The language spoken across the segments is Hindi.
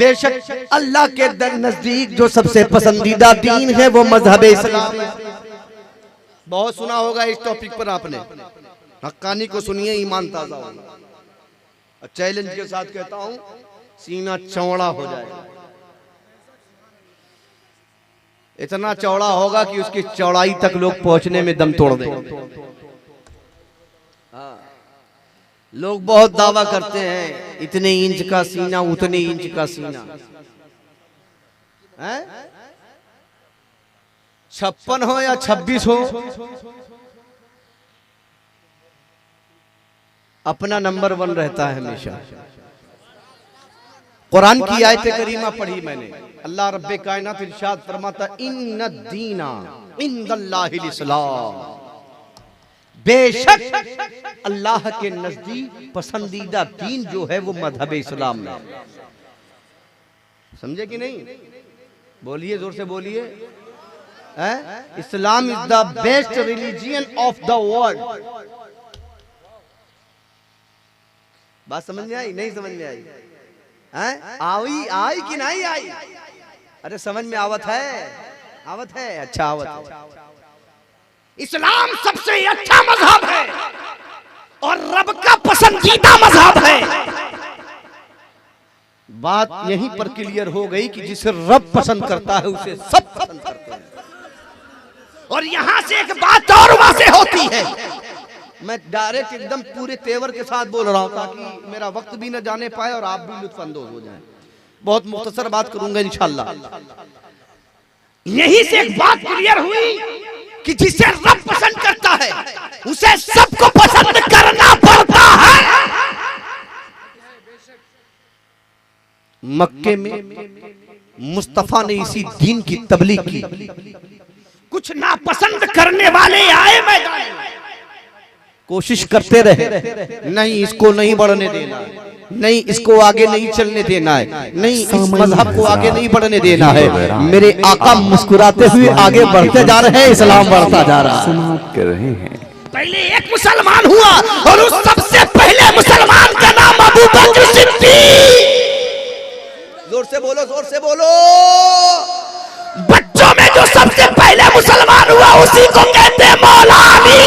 बेशक अल्लाह के नजदीक जो सबसे पसंदीदा दीन है वो मजहब इस्लाम है। बहुत सुना होगा इस टॉपिक पर आपने। हक्कानी को सुनिए, ईमान ताजा होगा। चैलेंज के साथ कहता हूं, सीना चौड़ा हो जाएगा, इतना चौड़ा होगा कि उसकी चौड़ाई तक लोग पहुंचने में दम तोड़ देंगे। हाँ, लोग बहुत दावा करते हैं इतने इंच का सीना, उतने इंच का सीना है। 56 हो या 26 हो, अपना नंबर 1 रहता है हमेशा। कुरान की आयत करीमा पढ़ी मैंने, अल्लाह रब्बे कायनात इरशाद फरमाता, इन्ना दीना इंदल्लाहिल इस्लाम, बेशक अल्लाह के नजदीक पसंदीदा दीन जो है वो मजहब इस्लाम है। समझे कि नहीं? बोलिए, जोर से बोलिए। Islam is the best religion of the world. बात समझ में आई? नहीं समझ में आई? आई कि नहीं आई? अरे समझ में आवत है? आवत है? अच्छा आवत है। इस्लाम सबसे अच्छा मजहब है और रब का पसंदीदा मजहब है। बात यहीं पर क्लियर हो गई कि जिसे रब पसंद करता है उसे सब पसंद करते हैं। और यहां से एक बात और वाज़ेह होती है, मैं डायरेक्ट एकदम पूरे तेवर के साथ बोल रहा हूं ताकि मेरा वक्त भी न जाने पाए और आप भी लुत्फअंदोज हो जाएं। बहुत मुख्तसर बात करूंगा इंशाअल्लाह। यहीं से एक बात क्लियर हुई कि जिसे रब पसंद करता है उसे सबको पसंद करना पड़ता है। मक्के में मुस्तफा ने इसी दीन की तबलीग की। कुछ नापसंद करने वाले आए मैदान में, कोशिश करते रहे, नहीं इसको नहीं बढ़ने देना, नहीं इसको आगे नहीं चलने देना है, नहीं इस मजहब को आगे नहीं बढ़ने देना है। मेरे आका मुस्कुराते हुए आगे बढ़ते जा रहे हैं, इस्लाम बढ़ता जा रहा है। पहले एक मुसलमान हुआ और उस सबसे पहले मुसलमान का नाम अबू बकर सिद्दीक। जोर से बोलो, जोर से बोलो। बच्चों में जो सबसे पहले मुसलमान हुआ उसी को कहते हैं मौला अली।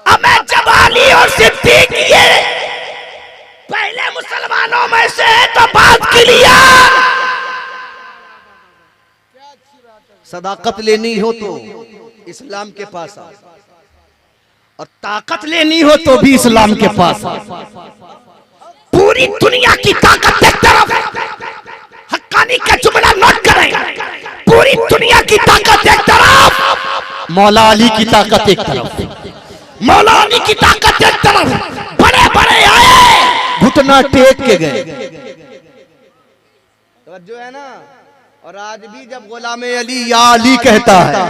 अब मैं जब अली और सिद्दीक ये पहले मुसलमानों में से है तो बात क्लियर। सदाकत लेनी हो तो इस्लाम के पास आ, और ताकत लेनी हो तो भी इस्लाम के पास आ। पूरी दुनिया की ताकत एक तरफ, हक्कानी का जुमला नोट करें, पूरी दुनिया की ताकत एक तरफ, मौला अली की ताकत एक तरफ। मौला अली की ताकत एक तरफ, बड़े बड़े आए घुटना टेक के गए, जो है ना। और आज भी जब गुलाम अली या अली कहता है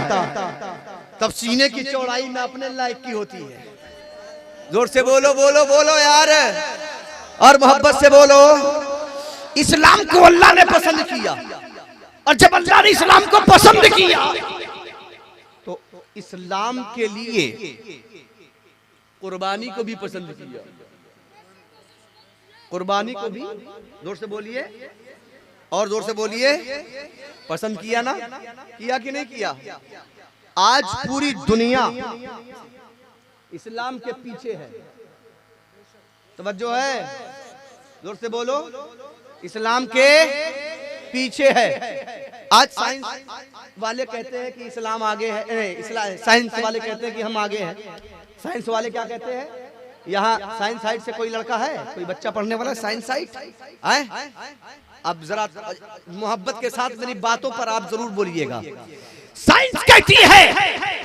तब सीने की चौड़ाई में अपने लायक की होती है। जोर से बोलो, बोलो, बोलो यार, और मोहब्बत से बोलो। इस्लाम को अल्लाह ने पसंद किया, और जब अल्लाह ने इस्लाम को पसंद किया तो इस्लाम के लिए कुर्बानी को भी पसंद किया। कुर्बानी को भी, जोर से बोलिए और जोर से बोलिए, पसंद किया ना? किया कि नहीं किया? आज पूरी दुनिया इस्लाम के पीछे है। तवज्जो है? जोर से बोलो। इस्लाम के पीछे है। आज साइंस वाले कहते हैं कि इस्लाम आगे है, साइंस वाले कहते हैं कि हम आगे हैं। साइंस वाले क्या कहते हैं? यहाँ साइंस साइड से कोई लड़का है, कोई बच्चा पढ़ने वाला साइंस साइड आए? अब जरा मोहब्बत के साथ मेरी बातों पर आप जरूर बोलिएगा। साइंस कहती है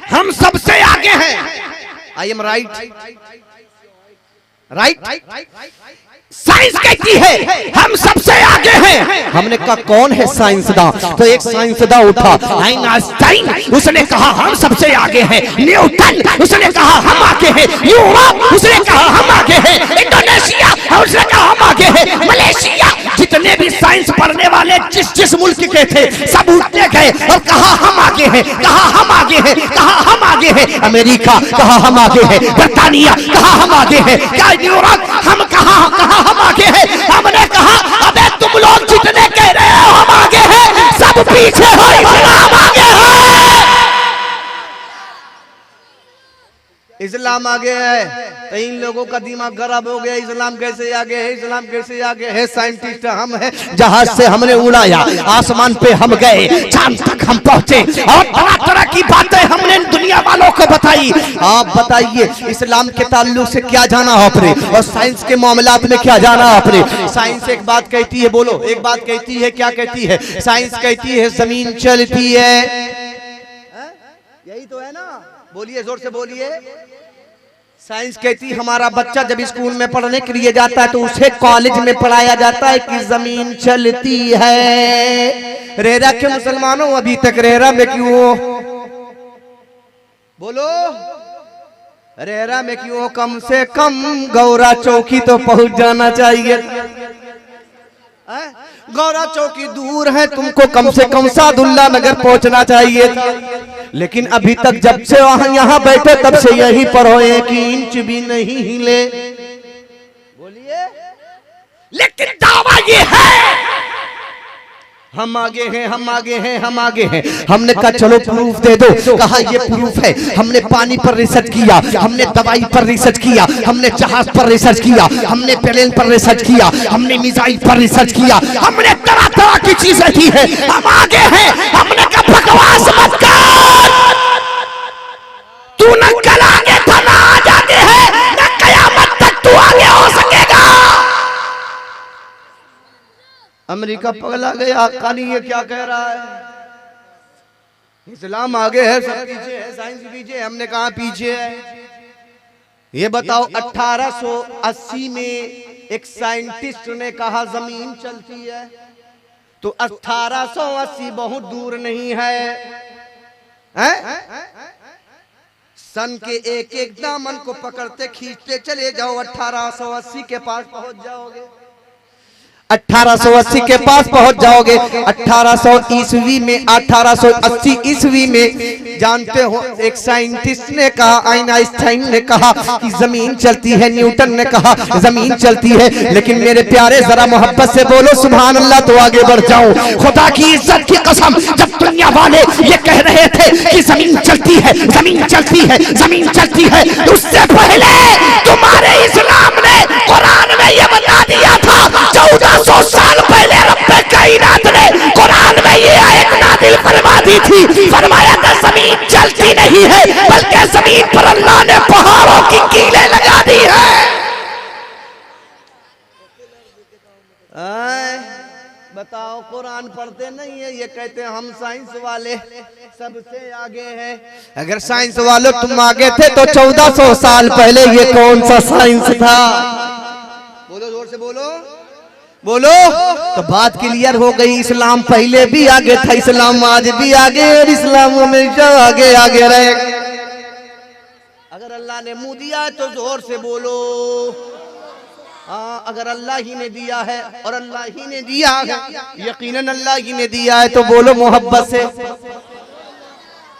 हम सबसे आगे हैं। I am right? Right? Science कहती है हम सबसे आगे हैं। हमने कहा कौन है साइंसदां? तो एक साइंसदां उठा, आइंस्टाइन, उसने कहा हम सबसे आगे हैं। न्यूटन, उसने कहा हम आगे हैं। यूरोप, उसने कहा हम आगे हैं। इंडोनेशिया, उसने कहा हम आगे हैं। मलेशिया, जितने भी साइंस पढ़ने वाले जिस मुल्क के थे सब उठने गए और कहा हम आगे हैं, कहा हम आगे हैं, कहा हम आगे हैं। अमेरिका कहा हम आगे हैं, ब्रिटानिया कहा हम आगे हैं, यूरोप हम कहा हम आगे हैं। हमने कहा अबे इस्लाम आगे है, तो इन लोगों का दिमाग खराब हो गया, इस्लाम कैसे आगे है, इस्लाम कैसे आगे है। साइंटिस्ट हम हैं, जहाज से हमने उड़ाया, आसमान पे हम गए, चांद तक हम पहुंचे और तरह तरह की बातें हमने दुनिया वालों को बताई। आप बताइए इस्लाम के ताल्लुक से क्या जाना आपने और साइंस के मामलात में क्या जाना आपने। साइंस एक बात कहती है, बोलो एक बात कहती है, क्या कहती है? साइंस कहती है जमीन चलती है, यही तो है ना, बोलिए जोर से बोलिए। साइंस कहती है हमारा बच्चा जब स्कूल में पढ़ने के लिए जाता है तो उसे कॉलेज में पढ़ाया जाता है कि जमीन चलती है। रेरा के मुसलमानों अभी तक रेरा में क्यों, बोलो रेरा में क्यों? कम से कम गौरा चौकी तो पहुंच जाना चाहिए। गौरा चौकी दूर है, तुमको कम से कम सादुल्ला नगर पहुंचना चाहिए था। लेकिन अभी तक जब से यहाँ बैठे तब से यही पर हो, 1 इंच भी नहीं हिले। बोलिए, लेकिन दावा ये है हम आगे हैं, हम आगे हैं, हम आगे हैं। हमने कहा चलो प्रूफ दे दो, कहा ये प्रूफ है। हमने पानी पर रिसर्च किया, हमने दवाई पर रिसर्च किया, हमने जहाज पर रिसर्च किया, हमने प्लेन पर रिसर्च किया, हमने मिसाइल पर रिसर्च किया, हमने तरह तरह की चीजें की है, हम आगे हैं। हमने कहा बकवास मत कर, तू न कल आगे था ना आज आगे है, न कयामत तक तू आगे हो सकेगा। अमेरिका पगला गया, कानी ये क्या कह रहा है? इस्लाम आगे है, सब पीछे है, साइंस पीछे है। हमने कहा पीछे है? ये बताओ 1880 में एक साइंटिस्ट ने कहा जमीन चलती है, तो 1880 बहुत दूर नहीं है, हैं? सन के एक एक दामन को पकड़ते खींचते चले जाओ, 1880 के पास पहुंच जाओगे। 1880 के पास पहुंच जाओगे। 1800 ईस्वी में, 1880 ईस्वी में जानते हो एक साइंटिस्ट ने कहा, आइंस्टाइन ने कहा कि जमीन चलती है, न्यूटन ने कहा जमीन चलती है। लेकिन मेरे प्यारे जरा मोहब्बत से बोलो सुभान अल्लाह तो आगे बढ़ जाऊं। खुदा की इज्जत की कसम, जब दुनिया वाले ये कह रहे थे कि जमीन चलती है, जमीन चलती है, जमीन चलती है, उससे पहले तुम्हारे इस्लाम ने कुरान में ये बता दिया था। 1400 साल पहले रब्बे कायनात ने कुरान में ये आयत नाज़िल फरमा दी थी, फरमाया था जमीन चलती नहीं है, बल्कि जमीन पर अल्लाह ने पहाड़ों की कीलें लगा दी है। बताओ, कुरान पढ़ते नहीं है, ये कहते हैं हम साइंस वाले सबसे आगे हैं। अगर साइंस वालों तुम आगे थे तो 1400 साल पहले ये कौन सा साइंस था? बोलो जोर से बोलो, बोलो। तो बात क्लियर हो गई, इस्लाम पहले भी आगे था, इस्लाम आज भी आगे और इस्लाम हमेशा आगे आगे रहे। अगर अल्लाह ने मुंह दिया है तो जोर से बोलो हाँ। अगर अल्लाह ही ने दिया है और अल्लाह ही ने दिया है, यकीनन अल्लाह ही ने दिया है, तो बोलो मोहब्बत से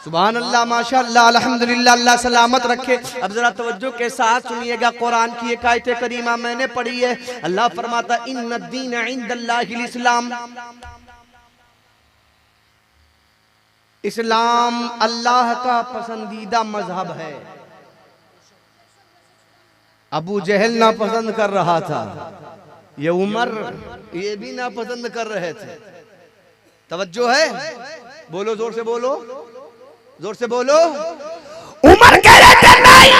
सुभान अल्लाह, माशाअल्लाह, अल्हम्दुलिल्लाह। अल्लाह सलामत रखे। अब जरा तवज्जो के साथ सुनिएगा, कुरान की एक आयत करीमा मैंने पढ़ी है। अल्लाह फरमाता इन्नद्दीन इंदल्लाहिल इस्लाम, इस्लाम अल्लाह का पसंदीदा मजहब है। अबू जहल ना पसंद कर रहा था, ये उमर ये भी ना पसंद कर रहे थे। तवज्जो है, बोलो जोर से बोलो, जोर से बोलो। उमर कह रहे थे नहीं,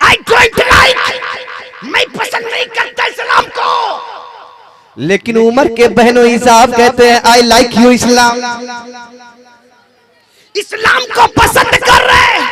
आई डोंट लाइक, मैं पसंद नहीं करता इस्लाम को। लेकिन उमर के बहनों हिसाब कहते हैं आई लाइक यू इस्लाम, इस्लाम को पसंद कर रहे हैं।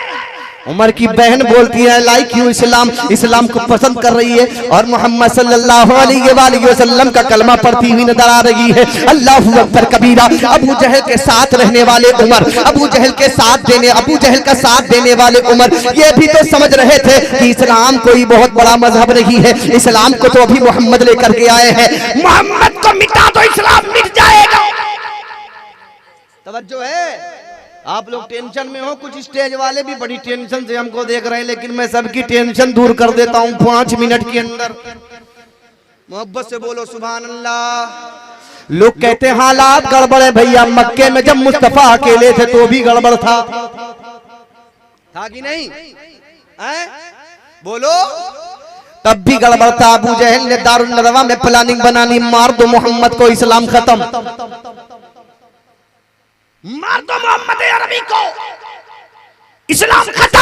उमर की बहन बोलती है लाइक यू इस्लाम, इस्लाम को पसंद कर रही है और मोहम्मद सल्लल्लाहु अलैहि वसल्लम का कलमा पढ़ती हुई नजर आ रही है। अल्लाहु अकबर कबीरा। अबू जहल के साथ रहने वाले उमर, अबू जहल के साथ देने, अबू जहल का साथ देने वाले उमर ये भी तो समझ रहे थे कि इस्लाम कोई बहुत बड़ा मजहब नहीं है, इस्लाम को तो अभी मोहम्मद लेकर के आए हैं, मोहम्मद को मिटा दो इस्लाम मिट जाएगा। तवज्जो है, आप लोग टेंशन में हो, कुछ स्टेज वाले भी बड़ी टेंशन से हमको देख रहे हैं, लेकिन मैं सबकी टेंशन दूर कर देता हूं 5 मिनट के अंदर। मोहब्बत से बोलो सुभान अल्लाह। लोग कहते हैं हालात गड़बड़ है भैया, मक्के में जब मुस्तफा अकेले थे तो भी गड़बड़ था कि नहीं? बोलो। तब भी गड़बड़ता। अबू जहल ने दारुल नदवा में प्लानिंग बनानी, मार दो मोहम्मद को, इस्लाम खत्म, मार दो मोहम्मद अरबी को, इस्लाम खत्म।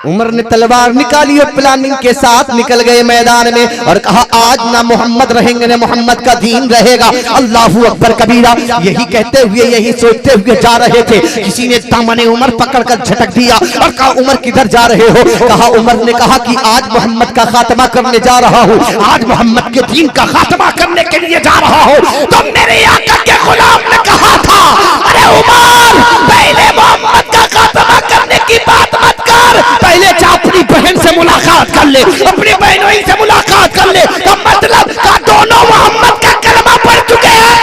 उमर ने तलवार निकाली और प्लानिंग के साथ निकल गए मैदान में और कहा आज ना मोहम्मद रहेंगे ना मोहम्मद का दीन रहेगा। अल्लाहू अकबर कबीरा। यही कहते हुए यही सोचते हुए जा रहे थे, किसी ने दामने उमर पकड़कर झटक दिया और कहा उमर किधर जा रहे हो? कहा उमर ने कहा कि आज मोहम्मद का खात्मा करने जा रहा हूँ, आज मोहम्मद के दीन का खात्मा करने के लिए जा रहा हूँ। तो मेरे आका के गुलाम ने कहा था अरे उमर पहले मोहम्मद का खात्मा करने की बात मत कर, पहले जा अपनी बहन से मुलाकात कर ले, अपनी बहनों से मुलाकात कर ले। तो मतलब का दोनों मोहम्मद का कलमा पढ़ चुके हैं,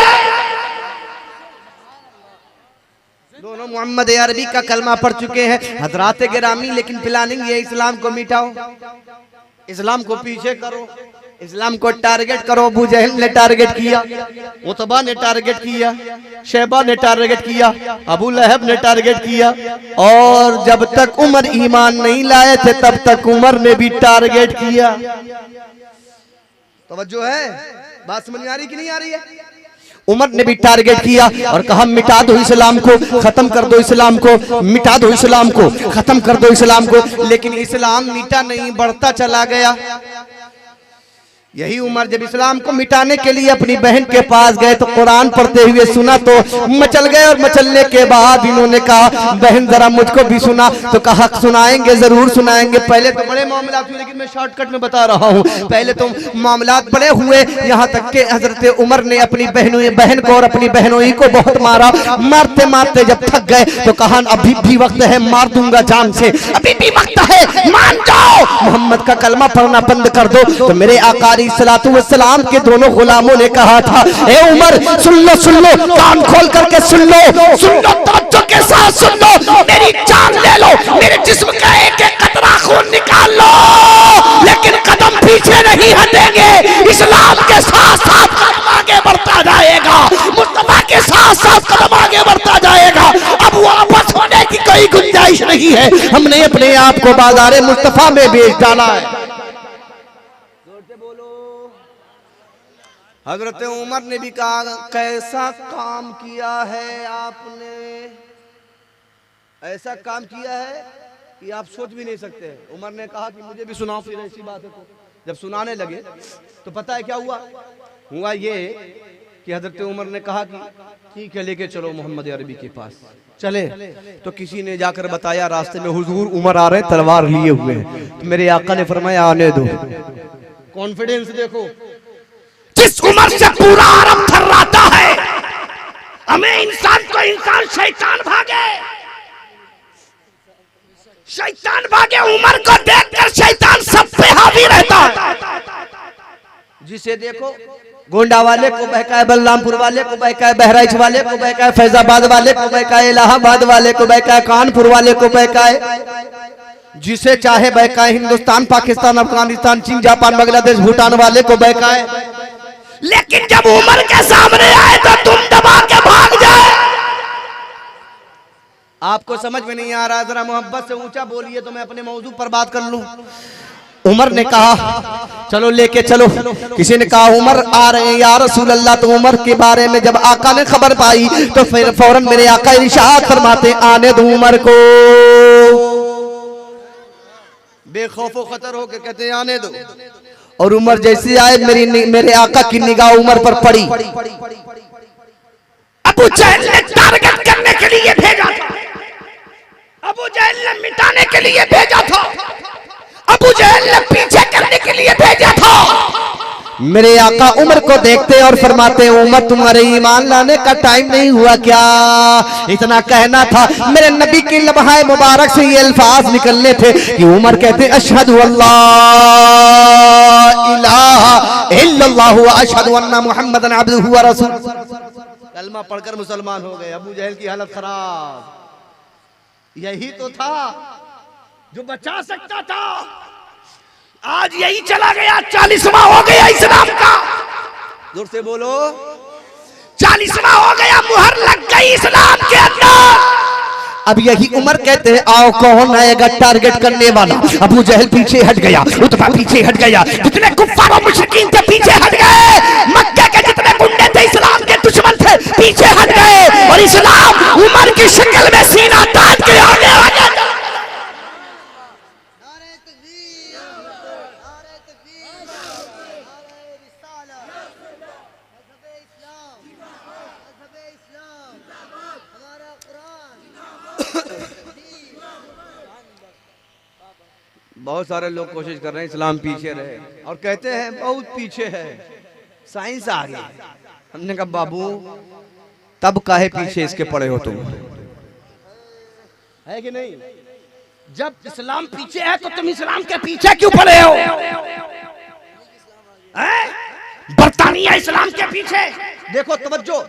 दोनों मोहम्मद अरबी का कलमा पढ़ चुके हैं। हजरात गिरामी, लेकिन प्लानिंग ये इस्लाम को मिटाओ, इस्लाम को पीछे करो, इस्लाम को टारगेट करो। अबू जहल ने टारगेट किया, उतबा ने टारगेट किया, शैबा ने टारगेट किया, अबू लहब ने टारगेट किया, और जब तक उमर ईमान नहीं लाए थे तब तक उमर ने भी टारगेट किया। तवज्जो है, बात समझ में आ रही कि नहीं आ रही है? उमर ने भी टारगेट किया और कहा मिटा दो इस्लाम को, खत्म कर दो इस्लाम को, मिटा दो इस्लाम को, खत्म कर दो इस्लाम को। लेकिन इस्लाम मिटा नहीं, बढ़ता चला गया। यही उमर जब इस्लाम को मिटाने के लिए अपनी बहन के पास गए तो कुरान पढ़ते हुए सुना तो मचल गए, और मचलने के बाद इन्होंने कहा बहन जरा मुझको भी सुना। तो कहा सुनाएंगे, जरूर सुनाएंगे। पहले तो बड़े मामला हुए, लेकिन मैं शॉर्टकट में बता रहा हूँ। पहले तो मामला बड़े हुए, यहाँ तक के हजरत उमर ने अपनी बहन को और अपनी बहनोई को बहुत मारा। मारते मारते जब थक गए तो कहा अभी भी वक्त है, मार दूंगा जान से, अभी भी वक्त है, मान जाओ, मोहम्मद का कलमा पढ़ना बंद कर दो। तो मेरे आका सलाम के दोनों गुलामों ने कहा था ए उमर सुन लो, कान खोल करके सुन लो, तवज्जो के साथ सुन लो, मेरी जान ले लो, मेरे जिस्म का एक एक कतरा खून निकाल लो, लेकिन कदम पीछे नहीं हटेंगे। इस्लाम के साथ साथ कदम आगे बढ़ता जाएगा, मुस्तफा के साथ साथ कदम आगे बढ़ता जाएगा। अब वापस होने की कोई गुंजाइश नहीं है। हमने अपने आप को बाजारे मुस्तफा में बेच डाला है। हजरत उमर ने भी कहा कैसा काम किया है आपने, ऐसा काम किया है कि आप सोच भी नहीं सकते। उमर ने कहा कि मुझे भी सुनाओ। फिर ऐसी बात है तो जब सुनाने लगे तो पता है क्या हुआ ये कि हजरत उमर ने कहा कि ठीक है लेके चलो मोहम्मद अरबी के पास। चले तो किसी ने जाकर बताया रास्ते में हुजूर उमर आ रहे तलवार लिए हुए हैं। तो मेरे आका ने फरमाया आने दो। कॉन्फिडेंस देखो, जिस उमर से पूरा अरब थर्राता है, हमें इंसान शैतान भागे, उमर को देखकर शैतान सब पे हावी रहता है। जिसे देखो गोंडा वाले को बहकाए, बलरामपुर वाले को बहकाए, बहराइच वाले को बहकाए, फैजाबाद वाले को बहकाए, इलाहाबाद वाले को बहकाए, कानपुर वाले को बहकाए, जिसे चाहे बहकाए, हिंदुस्तान, पाकिस्तान, अफगानिस्तान, चीन, जापान, बांग्लादेश, भूटान वाले को बहकाए। लेकिन जब उमर के सामने आए तो तुम दबा के भाग जाए। आपको समझ में नहीं आ रहा, जरा मोहब्बत से ऊंचा बोलिए तो मैं अपने मौजू पर बात कर लूं। उमर ने कहा चलो लेके चलो। किसी ने कहा उमर आ रहे हैं या रसूल अल्लाह। तो उमर के बारे में जब आका ने खबर पाई तो फिर फौरन मेरे आका इरशाद फरमाते आने दो उमर को। बेखौफो खतर होकर कहते आने दो। और उमर जैसे आए मेरे आका की निगाह उमर पर पड़ी। अबू जहल ने टारगेट करने के लिए भेजा था, अबू जहल ने मिटाने के लिए भेजा था, अबू जहल ने पीछे करने के लिए भेजा था। मेरे आका उमर को देखते और फरमाते उमर तुम्हारे ईमान लाने का टाइम नहीं हुआ क्या? इतना कहना था। मेरे नबी की लम्हाए मुबारक से ये अल्फाज निकलने थे कि उमर कहते अशहदु अल्ला इलाहा इल्लल्लाह व अशहदु अन्ना मुहम्मदन अब्दुहु व रसूलुहु। कलमा पढ़कर मुसलमान हो गए। अबू जहल की हालत खराब। यही तो था जो बचा सकता था। आज यही चला गया। 40वां हो गया इस्लाम का। जोर से बोलो। 40वां हो गया। मुहर लग गई इस्लाम के अंदर। अब यही उमर कहते हैं आओ कौन आएगा टारगेट करने वाला। अबू जहल पीछे हट गया, उतबा पीछे हट गया, जितने कुफ्फार और मुशरिकीन थे पीछे हट गए, मक्के के जितने गुंडे थे इस्लाम के दुश्मन थे पीछे हट गए, और इस्लाम उमर की शक्ल में सीना तान के आगे आ गया। बहुत सारे लोग कोशिश कर रहे हैं इस्लाम पीछे रहे और कहते हैं बहुत पीछे है, साइंस आ गई। हमने कहा बाबू तब काहे पीछे इसके पड़े हो तुम, है कि नहीं? जब इस्लाम पीछे है तो तुम इस्लाम के पीछे क्यों पड़े हो? बरतानिया इस्लाम के पीछे, देखो तवज्जो,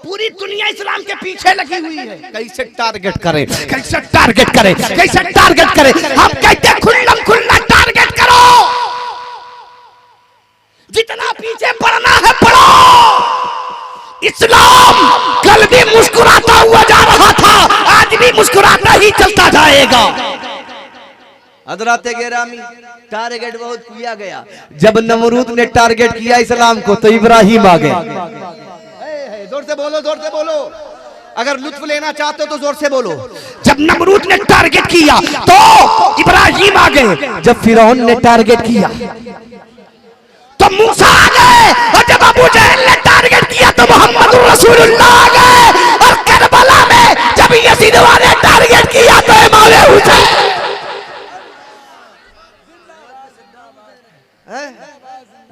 पूरी दुनिया इस्लाम के पीछे लगी हुई है। कैसे टारगेट करें, कैसे टारगेट करें, कैसे टारगेट करें? हम कहते हैं खुल्लम खुल्ला टारगेट करो, जितना पीछे पड़ना है पड़ो। इस्लाम कल भी मुस्कुराता हुआ जा रहा था, आज भी मुस्कुराता ही चलता जाएगा। हज़रात गिरामी टारगेट बहुत किया गया। जब नमरूद ने टारगेट किया इस्लाम को तो इब्राहिम आ गए। जोर से बोलो, जोर से बोलो, अगर लुत्फ लेना चाहते हो तो जोर से बोलो। जब नमरूद ने टारगेट किया तो इब्राहिम आ गए, जब फिरौन ने टारगेट किया तो मूसा आ गए, और जब अबू जहल ने टारगेट किया तो मोहम्मद रसूलुल्लाह आ गए, और करबला में जब यजीद ने टारगेट किया तो इमाम हुसैन।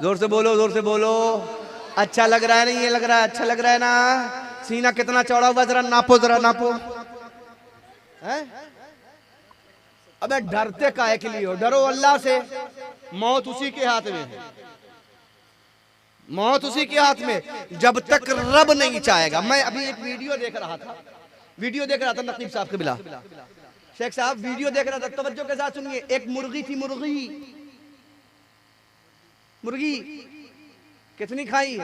जोर से बोलो, जोर से बोलो। अच्छा लग रहा है नहीं? ये लग रहा है अच्छा लग रहा है ना? सीना कितना चौड़ा हुआ जरा नापो, जरा नापो। अबे डरते काहे के लिए हो? डरो अल्लाह से, मौत उसी के हाथ में है, मौत उसी के हाथ में, जब तक रब नहीं चाहेगा। मैं अभी एक वीडियो देख रहा था, नकीब साहब के बिला शेख साहब वीडियो देख रहा था, तवज्जो के साथ सुनिए। एक मुर्गी थी, मुर्गी कितनी खाई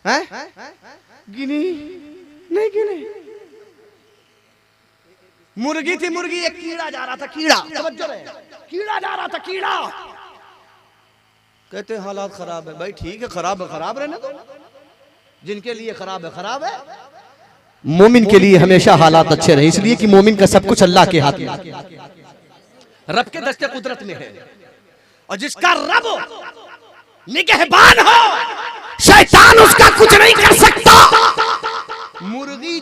है? गिनी नहीं, गिनी। मुर्गी थी, मुर्गी, एक कीड़ा जा रहा था, कीड़ा, तवज्जो रहे, कीड़ा जा रहा था, कीड़ा। कहते हालात खराब है। भाई ठीक है, खराब है, खराब रहने दो, जिनके लिए खराब है खराब है। मोमिन के लिए हमेशा हालात अच्छे रहे, इसलिए कि मोमिन का सब कुछ अल्लाह के हाथ में, रब के दस्ते कुदरत में है। और जिसका रब निगहबान हो, शैतान उसका कुछ नहीं कर सकता। मुर्गी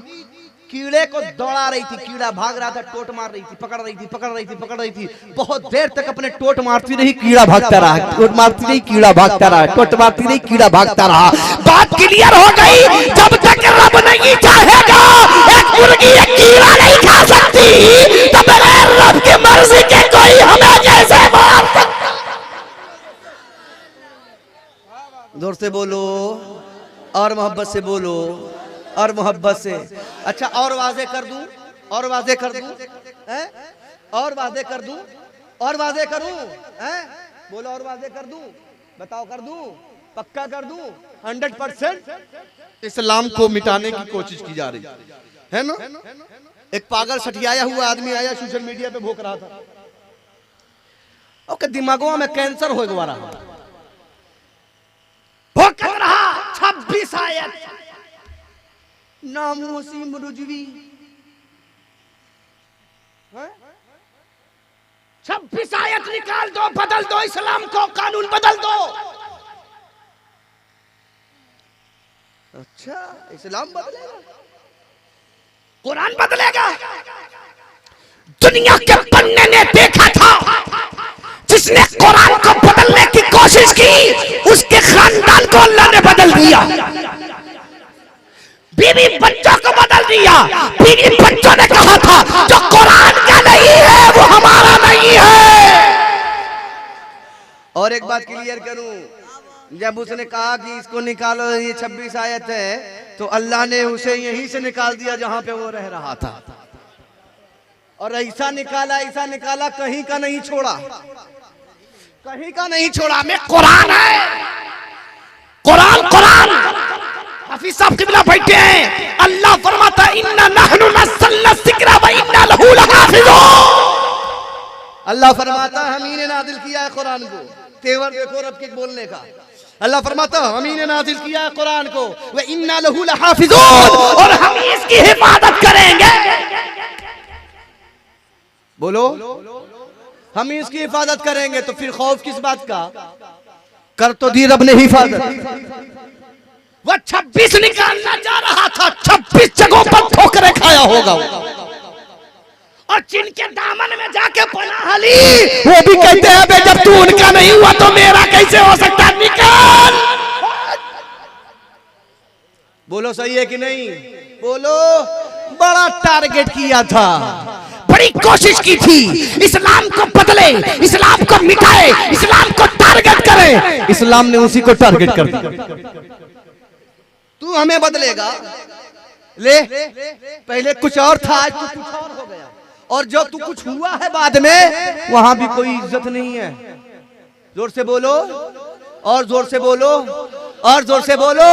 कीड़े को दौड़ा रही थी, कीड़ा भाग रहा था, टोट मार रही थी, पकड़ रही थी, बहुत देर तक अपने टोट मारती रही, कीड़ा भागता रहा, टोट मारती रही, कीड़ा भागता रहा, टोट मारती रही, कीड़ा भागता रहा। बात क्लियर हो गई, जब तक रब नहीं चाहेगा एक मुर्गी एक कीड़ा नहीं खा सकती, तो बगैर रब की मर्जी के कोई हमें कैसे मार सकता? जोर से बोलो और मोहब्बत से बोलो, और मोहब्बत से। अच्छा और वाज़े कर दूं, और वाज़े कर दूं, और वाज़े कर दूं, और वाज़े करूं, बोलो और वाज़े कर दूं, बताओ कर दूं, पक्का कर दूं। 100% इस्लाम को मिटाने की कोशिश की जा रही है ना। एक पागल सठियाया हुआ आदमी आया, सोशल मीडिया पे भोंक रहा था, ओके दिमागों में कैंसर हो गया रहा, भोंक रहा 26 आयत नामोसी रुजवी, 26 आयत निकाल दो, बदल दो इस्लाम को, कानून बदल दो। अच्छा इस्लाम बदलेगा, कुरान बदलेगा? दुनिया के पन्ने ने देखा था, जिसने कुरान को बदलने की कोशिश की उसके खानदान को अल्लाह ने बदल दिया, बीवी बच्चों को बदल दिया। बीवी बच्चों ने कहा था जो कुरान का नहीं है वो हमारा नहीं है। और एक बात क्लियर करूं, जब उसने कहा कि इसको निकालो, ये 26 आयत है, तो अल्लाह ने उसे यहीं से निकाल दिया जहां पे वो रह रहा था, और ऐसा निकाला कहीं का नहीं छोड़ा, कहीं का नहीं छोड़ा। मैं कुरान है, कुरान हाफिज साहब किबला बैठे हैं, अल्लाह फरमाता है इन्ना नहनु नज़्ज़लना ज़िक्रा व इन्ना लहू लहाफ़िज़ून। अल्लाह फरमाता है हम ही ने नाजिल किया है कुरान को। तेवर देखो रब के बोलने का। अल्लाह फरमाता है हम ही ने नाजिल किया है कुरान को, व इन्ना लहू लहाफ़िज़ून, और हम ही इसकी हिफाजत करेंगे। बोलो, हम ही इसकी हिफाजत करेंगे, तो फिर खौफ किस बात का? कर तो दी रब ने हिफाजत। वह 26 निकालना जा रहा था, 26 जगहों पर ठोकरें खाया होगा, और जिनके दामन में जाके पनाह ली वो भी कहते हैं बे जब तू उनका नहीं हुआ तो मेरा कैसे हो सकता? निकाल। बोलो सही है कि नहीं? बोलो। बड़ा टारगेट किया था, बड़ी कोशिश की थी, इस्लाम को बदले, इस्लाम को मिटाए, इस्लाम को टारगेट करे। इस्लाम ने उसी को टारगेट कर दिया। तू हमें बदलेगा? ले, पहले कुछ और था, आज तू कुछ और हो गया, और जो तू कुछ हुआ है बाद में वहां भी कोई इज्जत नहीं है। जोर से बोलो, और जोर से बोलो, और जोर से बोलो।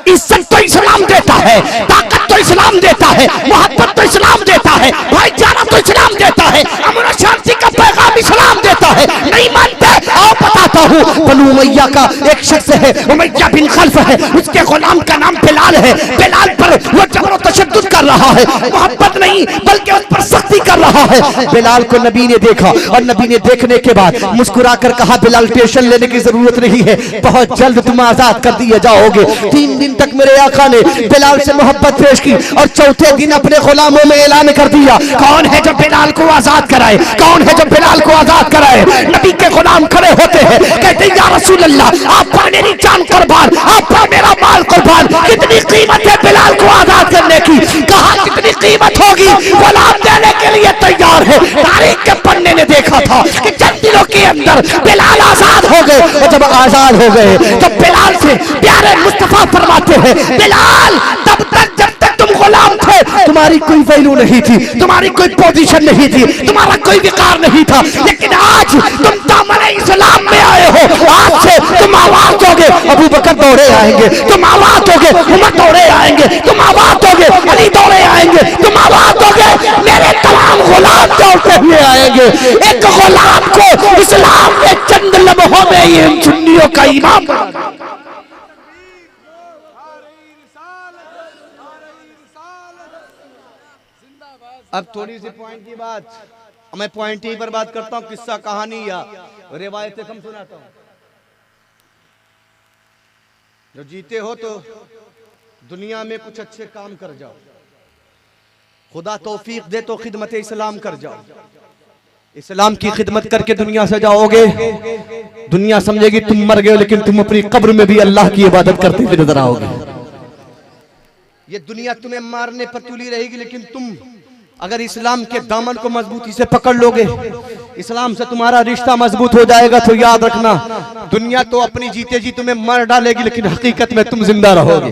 इज्जत तो इस्लाम देता है, ताकत तो इस्लाम देता है, मोहब्बत तो इस्लाम देता है, भाईचारा तो इस्लाम देता है, अमन और शांति का पैगाम इस्लाम देता है। नहीं मानते? आओ बताता हूँ। बनु उमैया का एक शख्स है, उमैया बिन खल्फ है, उसके गुलाम का नाम बिलाल है। बिलाल पर वो जबर तशद्दुद कर रहा है, मोहब्बत नहीं बल्कि उस पर सख्ती कर रहा है। बिलाल को नबी ने देखा, और नबी ने देखने के बाद मुस्कुरा कर कहा बिलाल टेंशन लेने की जरूरत नहीं है, बहुत जल्द तुम आजाद कर दिए जाओगे। 3 दिन तक मेरे आका ने बिलाल से मोहब्बत पेश की, और चौथे दिन अपने गुलामों में ऐलान कर दिया कौन है जो बिलाल को आजाद कराए, कौन है जो बिलाल को आजाद कराए। नबी के गुलाम खड़े होते हैं, कहते हैं या रसूल अल्लाह आप पर मेरी जान कुर्बान, आप पर मेरा माल कुर्बान, कितनी कीमत है बिलाल को आजाद करने की? कहा कितनी कीमत होगी? गुलाम देने के लिए तैयार है। तारीख के पन्ने ने देखा था कि चंद दिनों के अंदर बिलाल आजाद हो गए, और जब आजाद हो गए तो बिलाल से प्यारे मुस्तफा फरमाते हैं बिलाल तब तक जब तक तुम गुलाम थे तुम्हारी कोई वैल्यू नहीं थी, तुम्हारी कोई पोजीशन नहीं थी, तुम्हारा कोई विकार नहीं था, लेकिन आज तुम दामन इस्लाम में आए हो, आज से तुम आवाज दोगे अबू बकर दौड़े आएंगे, तुम आवाज दोगे उमर दौड़े आएंगे, तुम आवाज दोगे अली दौड़े आएंगे, तुम आवाज दोगे मेरे तमाम गुलाम दौड़ते हुए आएंगे। एक गुलाम को इस्लाम में चंद लम्हों में ये सुन्नियों का इमाम बना दिया। अब थोड़ी सी पॉइंट की बात, मैं पॉइंट ही पर बात करता हूं, किस्सा कहानी या रिवायतें कम सुनाता हूं। जो जीते हो तो दुनिया में कुछ अच्छे काम कर जाओ, खुदा तौफीक दे तो खिदमत इस्लाम कर जाओ। इस्लाम की खिदमत करके दुनिया से जाओगे, दुनिया समझेगी तुम मर गए, लेकिन तुम अपनी कब्र में भी अल्लाह की इबादत करते हुए नजर आओगे। ये दुनिया तुम्हें मारने पर तुली रहेगी, लेकिन तुम अगर इस्लाम के दामन को मजबूती से पकड़ लोगे, इस्लाम से तुम्हारा रिश्ता मजबूत हो जाएगा। तो याद रखना, दुनिया तो अपनी जीते जी तुम्हें मार डालेगी, लेकिन हकीकत में तुम जिंदा रहोगे,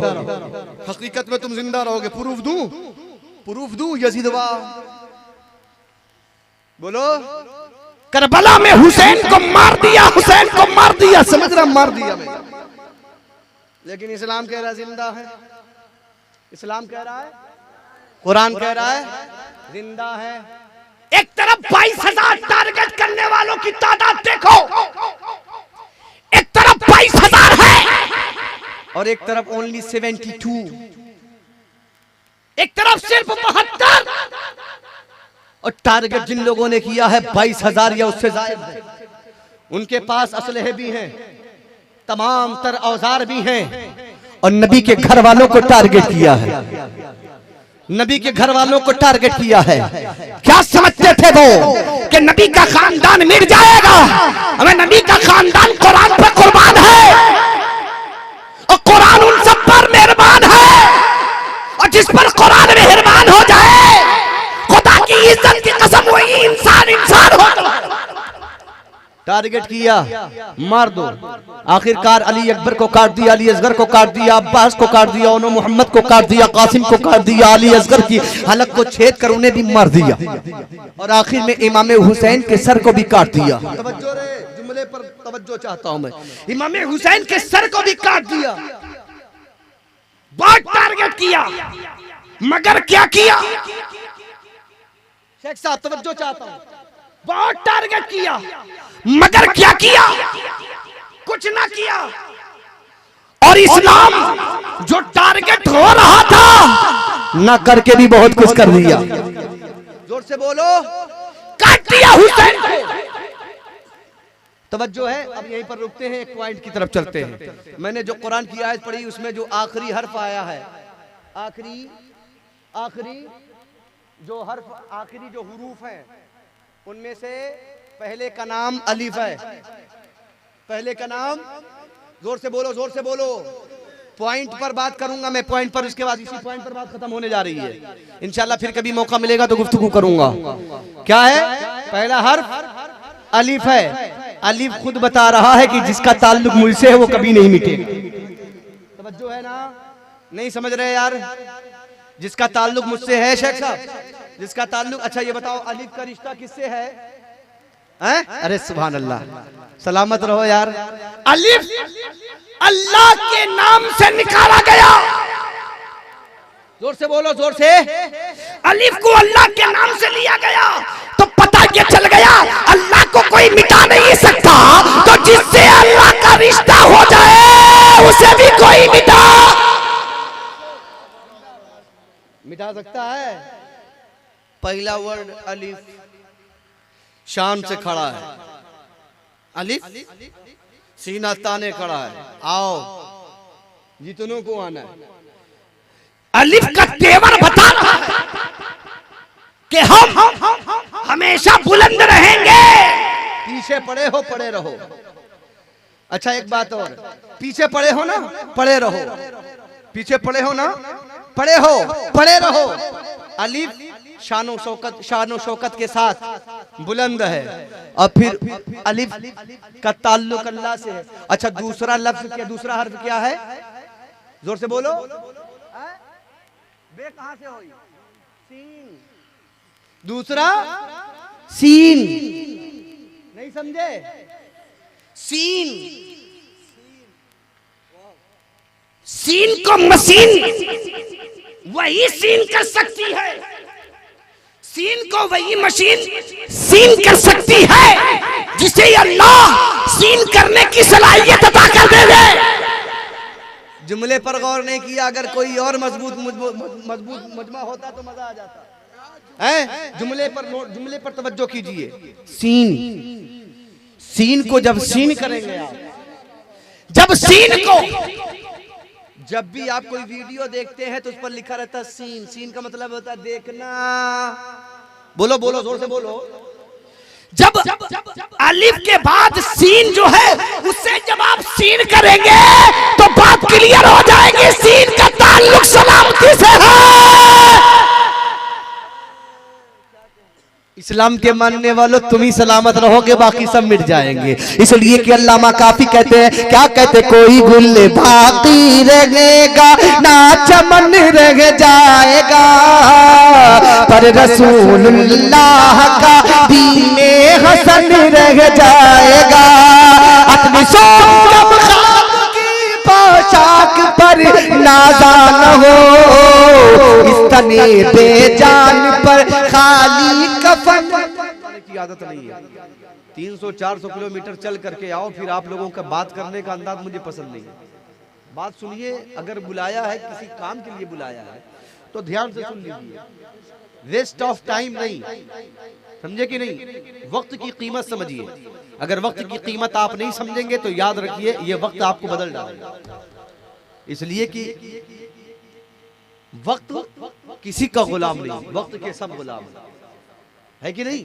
हकीकत में तुम जिंदा रहोगे। प्रूफ दूं यजीदवा? बोलो। करबला में हुसैन को मार दिया, हुसैन को मार दिया, समझ रहा मार दिया मैं, लेकिन इस्लाम कह रहा है जिंदा है, इस्लाम कह रहा है, कुरान कह रहा है जिंदा है। एक तरफ 22,000 टारगेट करने वालों की तादाद देखो, एक तरफ 22,000 है और एक तरफ ओनली 72, एक तरफ सिर्फ 72, और टारगेट जिन लोगों ने किया है 22,000 या उससे ज्यादा। उनके पास असलहे भी हैं, तमाम तर औजार भी हैं, और नबी के घर वालों को टारगेट किया है, नबी के घर वालों को टारगेट किया है। क्या समझते थे वो कि नबी का खानदान मिट जाएगा? हमें नबी का खानदान कुरान पर कुर्बान है, और कुरान उन सब पर मेहरबान है, और जिस पर कुरान मेहरबान हो जाए, खुदा की इज्जत की कसम, वही इंसान हो। टारगेट किया, मार दो। आखिरकार अली अकबर को काट दिया, अली असगर को काट दिया, अब्बास को काट दिया, उन्होंने मोहम्मद को काट दिया, कासिम को काट दिया, अली असगर की हलक को छेद कर उन्हें भी मार दिया, और आखिर में इमाम हुसैन के सर को भी काट दिया। तवज्जो रे, जुमले पर तवज्जो चाहता हूं मैं। इमाम हुसैन के सर को भी काट दिया। बहुत टारगेट किया, मगर क्या किया? शेख साहब तवज्जो चाहता हूं। बहुत टारगेट किया, मगर क्या किया? कुछ ना किया। और इस्लाम जो टारगेट हो रहा था ना करके भी बहुत कुछ कर दिया। जोर से बोलो, काट दिया हुसैन को। तवज्जो है। अब यहीं पर रुकते हैं, एक पॉइंट की तरफ चलते हैं। मैंने जो कुरान की आयत पढ़ी उसमें जो आखिरी हर्फ आया है, आखिरी जो हर्फ, आखिरी जो हुरूफ हैं, उनमें से पहले का नाम अलिफ है। पहले का नाम, जोर से बोलो, जोर से बोलो। पॉइंट पर बात करूंगा मैं, पॉइंट पर, उसके बाद इसी पॉइंट पर बात खत्म होने जा रही है। इंशाल्लाह फिर कभी मौका मिलेगा तो गुफ्तगू करूंगा। क्या है? पहला हर्फ अलिफ है। अलिफ खुद बता रहा है कि जिसका ताल्लुक मुझसे है वो कभी नहीं मिटेगा। तवज्जो है ना? नहीं समझ रहे यार? जिसका ताल्लुक मुझसे है शेख साहब, जिसका ताल्लुक, अच्छा ये बताओ अलिफ का रिश्ता किससे है? अरे सुभान अल्लाह, सलामत रहो यार। अलिफ अल्लाह के नाम से निकाला गया। जोर से बोलो, जोर से। अलिफ को अल्लाह के नाम से लिया गया तो पता क्या चल गया? अल्लाह को कोई मिटा नहीं सकता, तो जिससे अल्लाह का रिश्ता हो जाए उसे भी कोई मिटा सकता है। पहला वर्ड अलिफ शान से खड़ा है। अलिफ सीना ताने खड़ा है। आओ जितनों को आना है। अलिफ का तेवर बता रहा है कि हम हमेशा बुलंद रहेंगे। पीछे पड़े हो पड़े रहो। अच्छा एक बात और, पीछे पड़े हो ना पड़े रहो, पीछे पड़े हो ना पड़े हो पड़े रहो। अलिफ शानो शौकत के साथ बुलंद है। और फिर अलिफ का ताल्लुक अल्लाह से है। अच्छा दूसरा लफ्ज क्या, दूसरा हर्फ क्या है? जोर से बोलो। बे कहां से हुई? सीन। दूसरा सीन। नहीं समझे? सीन। सीन को मशीन वही सीन कर सकती है। सीन को वही मशीन सीन कर सकती है जिसे अल्लाह सीन करने की सलाहियत अता कर देवे। जुमले पर गौर नहीं किया, अगर कोई और मजबूत मजमा होता तो मजा आ जाता है। जुमले पर तवज्जो कीजिए। सीन को जब सीन करेंगे आप, जब सीन को, जब भी आप कोई वीडियो देखते हैं तो उस पर लिखा रहता है सीन। सीन का मतलब होता है देखना। बोलो बोलो, जोर से बोलो। जब अलिफ के बाद सीन जो है उससे जब आप सीन करेंगे तो बात क्लियर हो जाएगी। सीन का ताल्लुक सलामती से है। इस्लाम के मानने वालों तुम ही सलामत रहोगे, बाकी सब मिट जाएंगे। इसलिए कि अल्लामा काफी कहते हैं, क्या कहते? कोई गुल बाकी रहेगा ना चमन रह जाएगा, पर रसूलुल्लाह का दीने हसन रह जाएगा। अपनी सोम की पोशाक पर नाज़ान हो, इस तने बेजान पर खाली कफन की आदत नहीं है। 300-400 किलोमीटर चल करके आओ, फिर आप लोगों का बात करने का अंदाज मुझे पसंद नहीं है। बात सुनिए, अगर बुलाया है किसी काम के लिए बुलाया है तो ध्यान से सुन लीजिए। वेस्ट ऑफ टाइम नहीं, समझे कि नहीं? वक्त की कीमत समझिए। अगर वक्त की कीमत आप नहीं समझेंगे तो याद रखिए ये वक्त आपको बदल डालेगा। इसलिए कि वक्त किसी का गुलाम नहीं, वक्त के सब गुलाम है कि नहीं?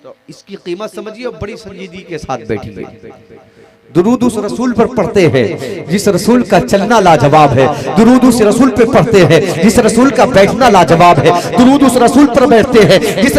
तो इसकी कीमत समझिए और बड़ी संजीदगी के साथ बैठिए। दुरूद उस रसूल पर पढ़ते हैं जिस रसूल का चलना लाजवाब है। दुरूद उस रसूल पर पढ़ते हैं जिस रसूल का बैठना लाजवाब है। दुरूद उस रसूल पर बैठते हैं जिस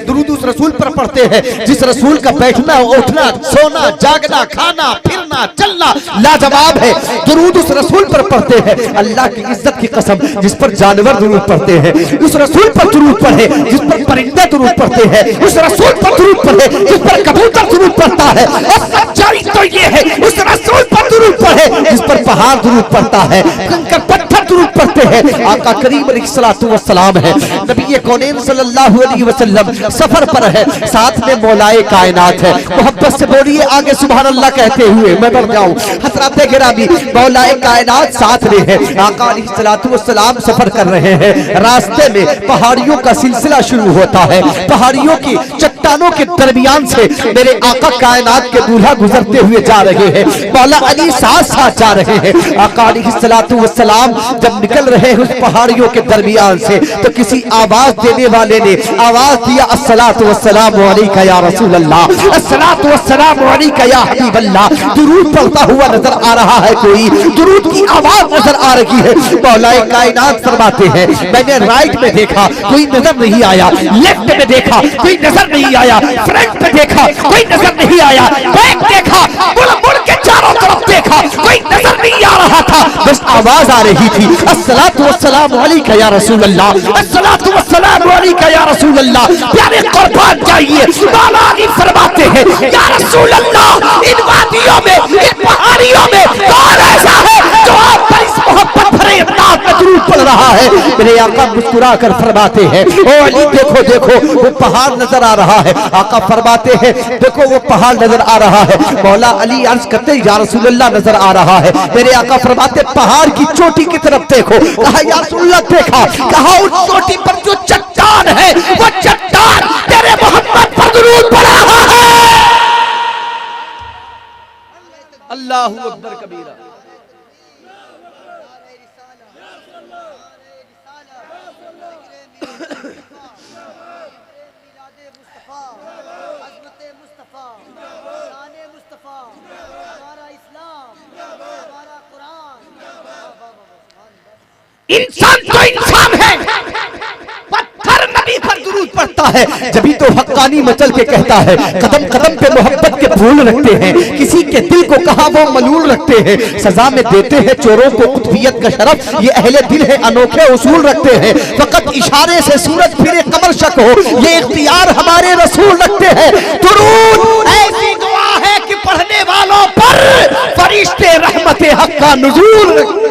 दुरूद उस रसूल पर पढ़ते हैं जिस रसूल का बैठना, उठना, सोना, जागना, खाना, फिरना, चलना लाजवाब है। दुरूद उस रसूल पर पढ़ते हैं, अल्लाह की इज्जत की कसम, जिस पर जानवर दुरूद पढ़ते हैं। उस रसूल पर दुरूद पढ़े जिस पर परिंदे दुरूद पढ़ते हैं। उस रसूल पर दुरूद पढ़े जिस पर कबूतर दुरूद पढ़ता है। और सच्चाई तो ये है उस रसूल पर दुरूद पढ़े जिस पर पहाड़ दुरूद पढ़ता है। कंकर पत्थर दुरूद पढ़ते हैं। आका करीम अलैहिस्सलातु वस्सलाम है, नबी कौनैन सल्लल्लाहु अलैहि वसल्लम सफर पर है, साथ में मौलाए कायनात है। मोहब्बत से बोलिए आगे सुभान अल्लाह कहते हुए मैं बढ़ जाऊं। हजरात गिरामी मौलाए कायनात साथ में है। आका अलैहिस्सलातु वस्सलाम सफर कर रहे हैं, रास्ते में पहाड़ियों का सिलसिला शुरू होता है। पहाड़ियों की चट्टानों के दरमियान से मेरे आका कायनात के दूल्हा गुजरते हुए जा रहे हैं, मौला अली साथ साथ जा रहे हैं। आका अलैहिस्सलातु वस्सलाम जब निकल रहे हैं उस पहाड़ियों के दरमियान से, तो किसी आवाज देने वाले ने आवाज दिया, अस्सलातु वस्सलामु अलैका या रसूल अल्लाह, अस्सलातु वस्सलामु अलैका या हबीब अल्लाह। दुरूद पढ़ता हुआ नजर आ रहा है, कोई दुरूद की आवाज नजर आ रही है। मौलाए कायनात फरमाते हैं, मैंने राइट में देखा कोई नजर नहीं आया, लेफ्ट में देखा कोई नजर नहीं आया, फ्रंट में देखा कोई नजर नहीं आया, बैक देखा, मुड़ मुड़ के चारों तरफ देखा, कोई नजर नहीं आ रहा था, बस आवाज आ रही थी, अस्सलातु वस्सलामु अलैका या रसूल अल्लाह, अस्सलातु वस्सलामु अलैका या रसूल अल्लाह। प्यारे कुर्बान जाइए, मौला अली फरमाते हैं, या रसूल अल्लाह, इन वादियों में, इन पहाड़ियों में कौन ऐसा है जो आप पर इस मोहब्बत भरे अंदाज में दुरूद पढ़ रहा है? मेरे आका मुस्कुरा कर फरमाते हैं, ओ अली देखो देखो वो पहाड़ नजर आ रहा है। आका फरमाते हैं, देखो वो पहाड़ नजर आ रहा है। मौला अली अर्ज करते या रसूल अल्लाह नजर आ रहा है। मेरे आका फरमाते पहाड़ की चोटी की तरफ देखो। कहा या रसूल अल्लाह देखा, कहा उस चोटी पर जो चट्टान है वो चट्टान तेरे मोहम्मद पर दुरूद पढ़ रहा है। अल्लाहु अकबर कबीरा। इंसान तो इंसान है, पत्थर नबी पर दुरूद पढ़ता है, जभी तो हक्कानी मचल के कहता है, कदम कदम पे मोहब्बत के फूल रखते हैं, किसी के दिल को कहा वो मलूल रखते हैं, सजा में देते हैं चोरों को कुतुबियत का शरफ, ये अहले दिल है अनोखे उसूल रखते हैं, फकत इशारे से सूरज फिरे कमर शक हो, ये इख्तियार हमारे रसूल रखते हैं। दुरूद ऐसी दुआ है कि पढ़ने वालों पर फरिश्ते रहमते हक का नुज़ूल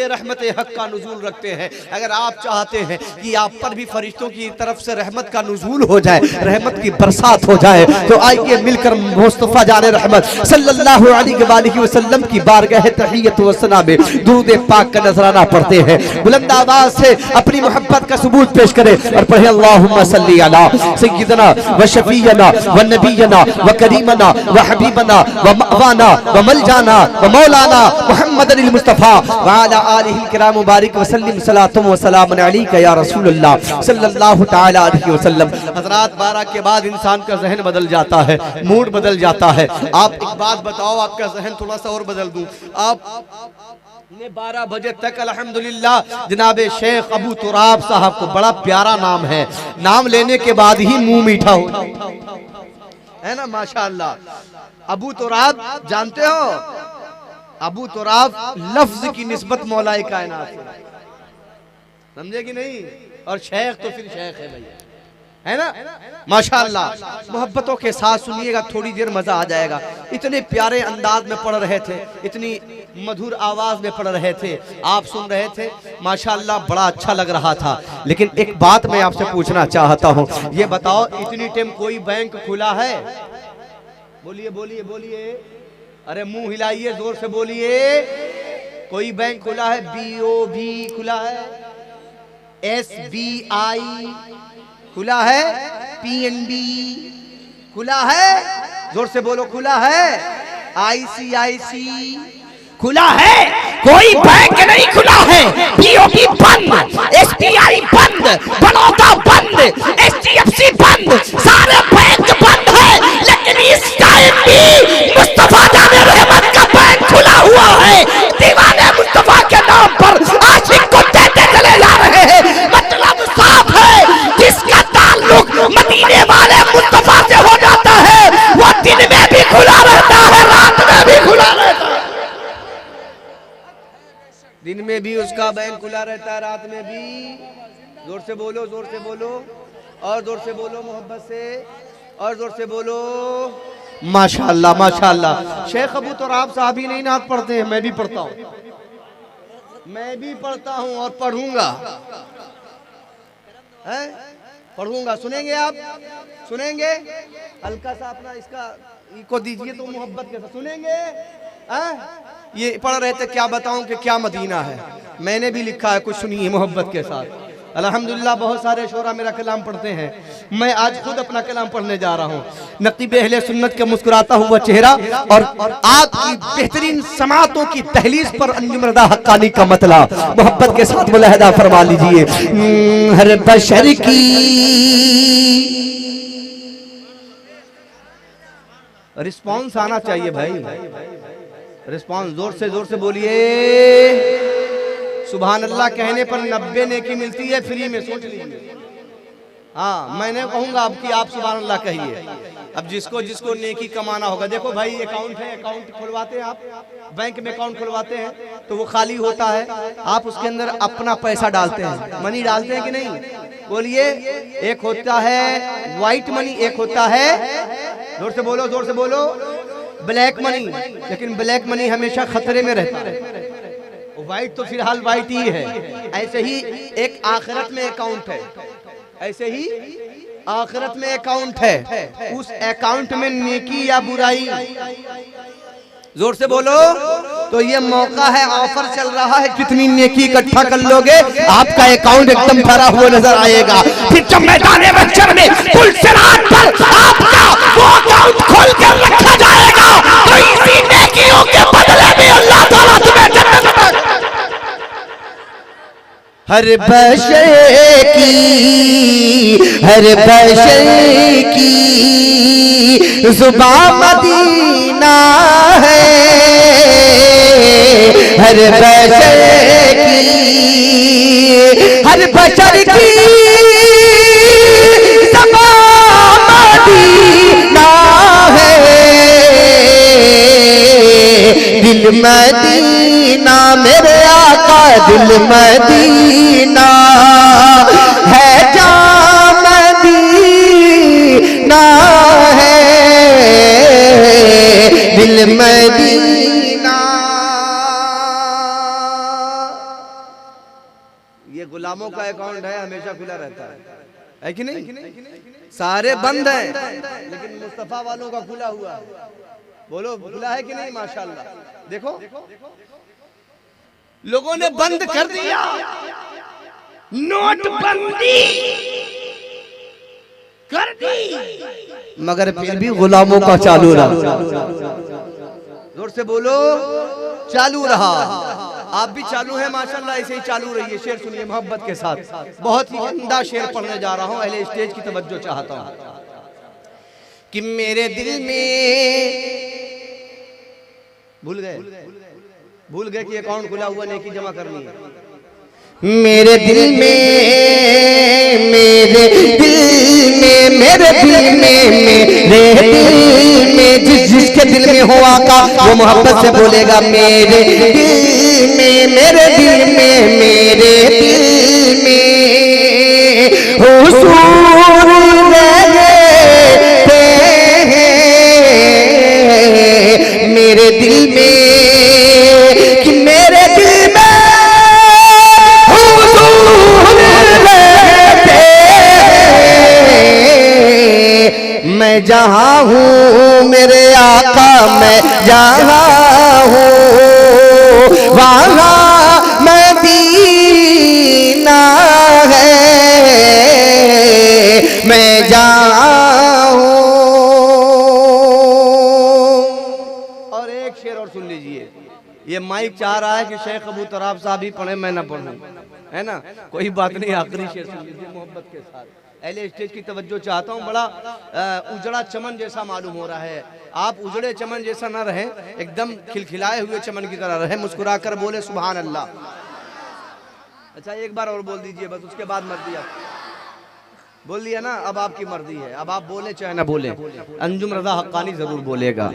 रहमत हक का नुज़ूल रखते हैं। अगर आप चाहते हैं कि आप पर भी फरिश्तों की तरफ से रहमत का नुज़ूल हो जाए, रहमत की बरसात हो जाए, तो आइए मिलकर मुस्तफ़ा जाने रहमत सल्लल्लाहु अलैहि वसल्लम की बारगाह तहियत व सना में दुरूद पाक का नजराना पढ़ते हैं। बुलंद आवाज से अपनी मोहब्बत का सबूत पेश करें और पढ़े अल्लाहुम्मा सल्ली अला सय्यिदना व शफीयना व नबीयना व करीमना व हबीबना व मअवाना व मलजाना व मौलाना मुहम्मद मुस्तफ़ा व अला आलिहि किराम मुबारक वसल्लम सलातुम व सलाम अलैका या रसूल अल्लाह सल्लल्लाहु तआला अलैहि वसल्लम। हज़रात 12 के बाद इंसान का जहन बदल जाता है, मूड बदल जाता है। आप एक बात बताओ, आपका जहन थोड़ा सा और बदल दूं, आप ने 12 बजे तक अल्हम्दुलिल्लाह जनाब शेख अबू तुराब साहब को, बड़ा प्यारा नाम है, नाम लेने के बाद ही मुंह मीठा हो है ना, माशाअल्लाह। अबू तुराब जानते हो, अबू तुराब लफ्ज की निस्बत मौलाए कायनात, समझे कि नहीं? और शेख तो फिर शेख है भैया, है ना, माशाअल्लाह। मोहब्बतों के साथ सुनिएगा, थोड़ी देर मजा आ जाएगा। इतने प्यारे अंदाज में पढ़ रहे थे, इतनी मधुर आवाज में पढ़ रहे थे, आप सुन रहे थे, माशाअल्लाह बड़ा अच्छा लग रहा था। लेकिन एक बात मैं आपसे पूछना चाहता हूँ, ये बताओ इतनी टाइम कोई बैंक खुला है? बोलिए बोलिए बोलिए, अरे मुंह हिलाइए, जोर से बोलिए। कोई बैंक खुला है? BOB खुला है, SBI खुला है, PNB खुला है, जोर से बोलो, खुला है, ICIC खुला है, कोई बैंक नहीं खुला है। BOB बंद, SBI बंद, बड़ौदा बंद, HDFC बंद, सारे बैंक बंद है। लेकिन इस टाइम भी मुस्तफा जाने रहमत का बैंक खुला हुआ है। दीवाने मुस्तफा के नाम पर आशिक को देते चले जा रहे हैं। मतलब साफ है, जिसका ताल्लुक मदीने वाले मुस्तफा से हो जाता है, वो दिन में भी खुला रहता है, रात में भी खुला रहता है। दिन में भी उसका बैंक खुला रहता है, रात में भी। जोर से बोलो, जोर से बोलो, और जोर से बोलो, मोहब्बत से, और जोर से बोलो। माशाअल्लाह माशाअल्लाह। शेख अबू तुराब साहब ही नहीं नात पढ़ते हैं, मैं भी पढ़ता हूँ। मैं भी पढ़ता हूं और पढ़ूंगा, है पढ़ूंगा। सुनेंगे आप, सुनेंगे? हल्का सा अपना इसका को दीजिए तो मोहब्बत के साथ सुनेंगे। ये पढ़ रहे थे, क्या बताऊं कि क्या मदीना है। मैंने भी लिखा है, कुछ सुनिए मोहब्बत के साथ। अल्हम्दुलिल्लाह बहुत सारे शोरा मेरा कलाम पढ़ते हैं, मैं आज खुद अपना कलाम पढ़ने जा रहा हूँ। नक़ीब अहले सुन्नत का मुस्कुराता हुआ चेहरा और आपकी बेहतरीन समातों की तहलीस पर अंजुम रज़ा हक्कानी का मतला मोहब्बत के साथ मुलाहिदा फरमा लीजिए। हर बशर की रिस्पॉन्स आना चाहिए भाई, रिस्पॉन्स जोर से बोलिए। सुभान अल्लाह कहने पर 90 नेकी मिलती है फ्री में, सोच लीजिए। हाँ, मैंने कहूंगा अब कि आप सुभान अल्लाह कहिए। अब जिसको जिसको नेकी कमाना होगा, देखो भाई अकाउंट है, अकाउंट खुलवाते हैं आप, बैंक में अकाउंट खुलवाते हैं तो वो खाली होता है, आप उसके अंदर अपना पैसा डालते हैं, मनी डालते हैं कि नहीं? बोलिए। एक होता है व्हाइट मनी, एक होता है, जोर से बोलो, जोर से बोलो, ब्लैक मनी। लेकिन ब्लैक मनी हमेशा खतरे में रहता है, व्हाइट तो फिलहाल व्हाइट ही है। ऐसे ही एक आखिरत में अकाउंट है, ऐसे ही आखिरत में अकाउंट है। उस अकाउंट में नेकी या बुराई, जोर से बोलो। तो ये मौका है, ऑफर चल रहा है, कितनी नेकी इकट्ठा कर लोगे आपका अकाउंट एकदम भरा हुआ नजर आएगा। फिर जब मैदान महशर में पुलसिरात पर आपका वो अकाउंट खोल कर रखा जाएगा तो इसी नेकियों के बदले में अल्लाह ताला तुम्हें जन्नत में। हर बशर की, हर बशर की जुबान मदीना है, हर बशर की, हर बशर की जुबान मदीना है। दिल मदीना मेरे आका, दिल मदीना है, जान मदीना है, दिल मदीना। ये गुलामों का अकाउंट है, हमेशा खुला रहता है कि नहीं? सारे बंद हैं लेकिन मुस्तफा वालों का खुला हुआ है। बोलो खुला है कि नहीं? माशाल्लाह। देखो लोगों ने बंद कर दिया, नोटबंदी कर दी, मगर फिर भी गुलामों का चालू रहा। जोर से बोलो, चालू रहा। आप भी चालू है माशाल्लाह, ऐसे ही चालू रहिए। शेर सुनिए मोहब्बत के साथ, बहुत ही उम्दा शेर पढ़ने जा रहा हूँ, अहले स्टेज की तवज्जो चाहता हूँ। कि मेरे दिल में भूल गए कि अकाउंट खुला हुआ, नेकी जमा करनी है। मेरे दिल में, मेरे दिल में, मेरे दिल में, मेरे दिल में, जिसके दिल में हो आका वो मोहब्बत से बोलेगा। मेरे दिल में, मेरे दिल में, मेरे दिल में हुसूर रहते हैं, मेरे दिल में, कि मेरे दिल में हुजूर रहते हैं। मैं जहाँ हूँ मेरे आका, मैं जहाँ हूँ वहाँ मदीना है, मैं जहाँ हूँ। और एक शेर और सुन लीजिए। ये माइक चाह रहा है कि शेख अबू तराब साहब ही पढ़े, मैं ना पढ़ूं, है ना? कोई बात नहीं, आखिरी शेर सुन लीजिए मोहब्बत के साथ। अहले स्टेज की तवज्जो चाहता हूँ। बड़ा उजड़ा चमन जैसा मालूम हो रहा है, आप उजड़े चमन जैसा ना रहे, एकदम खिलखिलाए हुए चमन की तरह रहे, मुस्कुरा कर बोले सुभान अल्लाह। अच्छा एक बार और बोल दीजिए बस, उसके बाद मर्जी। आप बोल दिया ना, अब आपकी मर्जी है, अब आप बोले चाहे ना बोले। अंजुम रज़ा हक्कानी जरूर बोलेगा।